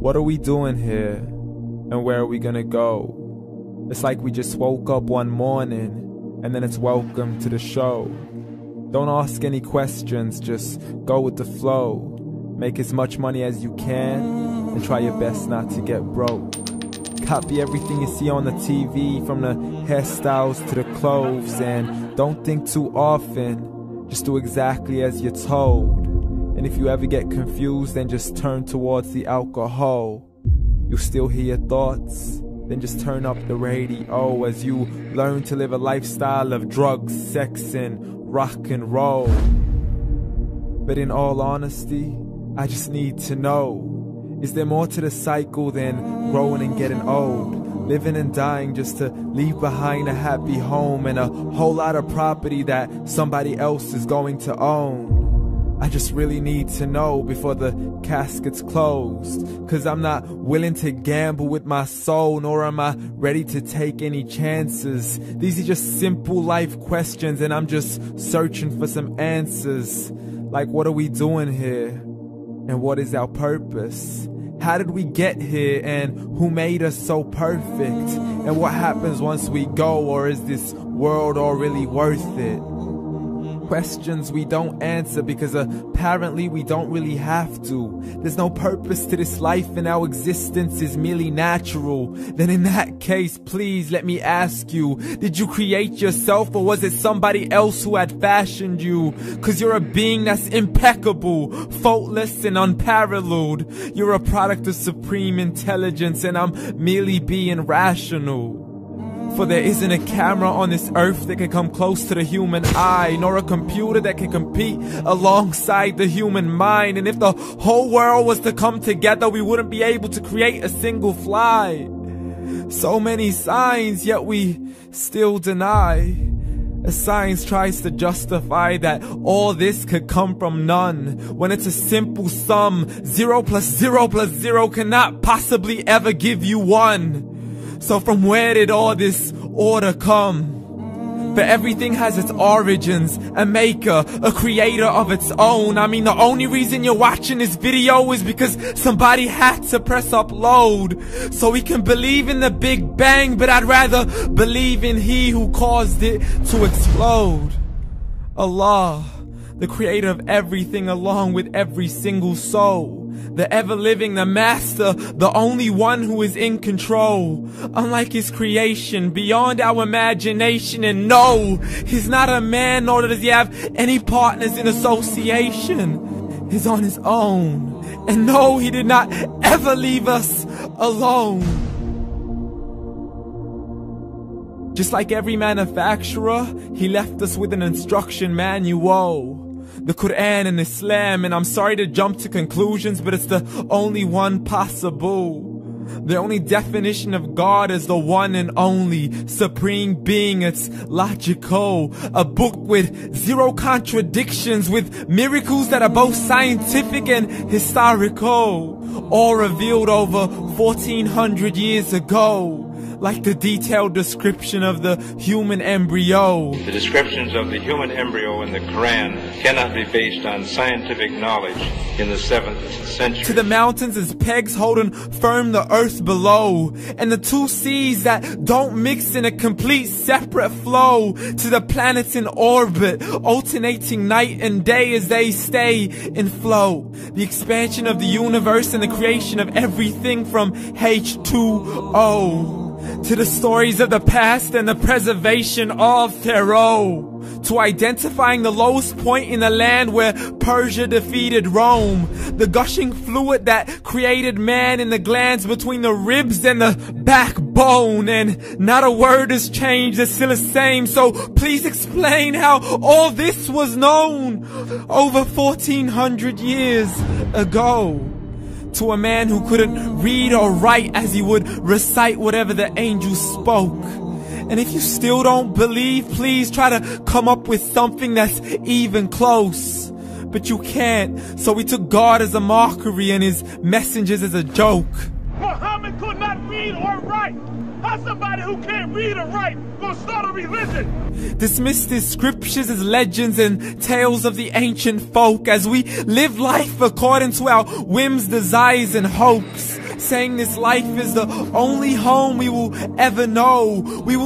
What are we doing here? And where are we gonna go? It's like we just woke up one morning and then it's welcome to the show. Don't ask any questions, just go with the flow. Make as much money as you can and try your best not to get broke. Copy everything you see on the TV, from the hairstyles to the clothes, and don't think too often, just do exactly as you're told. And if you ever get confused, then just turn towards the alcohol. You'll still hear your thoughts, then just turn up the radio as you learn to live a lifestyle of drugs, sex, and rock and roll. But in all honesty, I just need to know, is there more to the cycle than growing and getting old? Living and dying just to leave behind a happy home and a whole lot of property that somebody else is going to own. I just really need to know before the casket's closed, 'cause I'm not willing to gamble with my soul, nor am I ready to take any chances. These are just simple life questions and I'm just searching for some answers. Like, what are we doing here? And what is our purpose? How did we get here, and who made us so perfect? And what happens once we go, or is this world all really worth it? Questions we don't answer because apparently we don't really have to. There's no purpose to this life and our existence is merely natural. Then in that case, please let me ask you, did you create yourself, or was it somebody else who had fashioned you? 'Cause you're a being that's impeccable, faultless and unparalleled. You're a product of supreme intelligence and I'm merely being rational. For there isn't a camera on this earth that can come close to the human eye, nor a computer that can compete alongside the human mind. And if the whole world was to come together, we wouldn't be able to create a single fly. So many signs, yet we still deny. As science tries to justify that all this could come from none, when it's a simple sum. 0 plus 0 plus 0 cannot possibly ever give you 1. So from where did all this order come? For everything has its origins, a maker, a creator of its own. I mean, the only reason you're watching this video is because somebody had to press upload. So we can believe in the Big Bang, but I'd rather believe in He who caused it to explode. Allah, the creator of everything along with every single soul. The ever-living, the master, the only one who is in control. Unlike his creation, beyond our imagination. And no, he's not a man, nor does he have any partners in association. He's on his own. And no, he did not ever leave us alone. Just like every manufacturer, he left us with an instruction manual. The Quran and Islam, and I'm sorry to jump to conclusions, but it's the only one possible. The only definition of God is the one and only supreme being. It's logical, a book with 0 contradictions, with miracles that are both scientific and historical, all revealed over 1400 years ago. Like the detailed description of the human embryo. The descriptions of the human embryo in the Quran cannot be based on scientific knowledge in the 7th century. To the mountains as pegs holding firm the earth below, and the 2 seas that don't mix in a complete separate flow. To the planets in orbit, alternating night and day as they stay in flow. The expansion of the universe and the creation of everything from H2O. To the stories of the past and the preservation of Pharaoh. To identifying the lowest point in the land where Persia defeated Rome. The gushing fluid that created man in the glands between the ribs and the backbone. And not a word has changed, it's still the same. So please explain how all this was known over 1400 years ago. To a man who couldn't read or write, as he would recite whatever the angels spoke. And if you still don't believe, please try to come up with something that's even close. But you can't, so we took God as a mockery and his messengers as a joke. Muhammad could not read or write. How's somebody who can't read or write gonna start a religion? Dismiss his scriptures as legends and tales of the ancient folk, as we live life according to our whims, desires, and hopes. saying this life is the only home we will ever know. We will